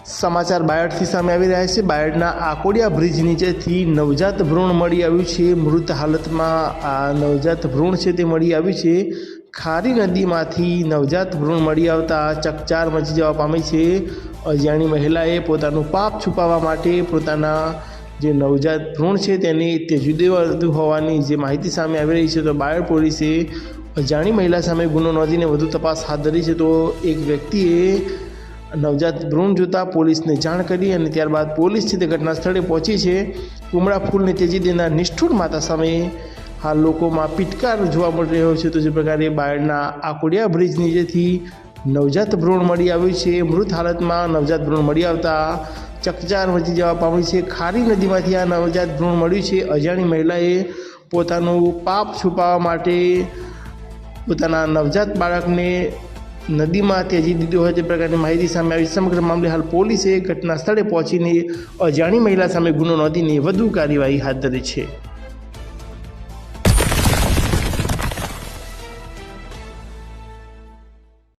समाचार बायडથી સામે આવી રહ્યા છે। બાયડના આકોડિયા બ્રિજ નીચેથી નવજાત ભ્રૂણ મળી આવ્યું છે। મૃત હાલતમાં આ નવજાત ભ્રૂણ છે તે મળી આવ્યું છે। ખારી નદીમાંથી નવજાત ભ્રૂણ મળી આવતા ચકચાર મચી જવા પામી છે। અજાણી મહિલાએ પોતાનું પાપ છુપાવવા માટે પોતાના જે નવજાત ભ્રૂણ છે તેની તેજુદી વધુ હોવાની જે માહિતી સામે આવી રહી છે। તો બાયડ પોલીસે અજાણી મહિલા સામે ગુનો નોંધીને વધુ તપાસ હાથ ધરી છે। તો એક વ્યક્તિએ नवजात भ्रूण जोता पुलिस ने जाण करी और त्यारबाद पुलिस है घटना स्थले पहुंची है। कुमड़ा फूल ने तेजी देना निष्ठुर माता सामे हाल लोगों में पीटकार जोवा मळी रह्यो छे। तो जे प्रकारे बायडना आकोडिया ब्रिज नीचेथी नवजात भ्रूण मळी आव्युं छे। मृत हालत में नवजात भ्रूण मळी आवता चकचार मची जवा पामी छे। खारी नदीमांथी आ नवजात भ्रूण मळ्युं छे। अजाणी महिलाए पोतानुं पाप छुपाववा माटे पोताना नवजात बाळकने नदी में तेजी दीधो है। प्रकार की माहिती सामे आई। समग्र मामले हाल पुलिस घटना स्थले पहुंची अजाणी महिला सामे गुनो नोंधीने वधु कार्यवाही हाथ धरी है।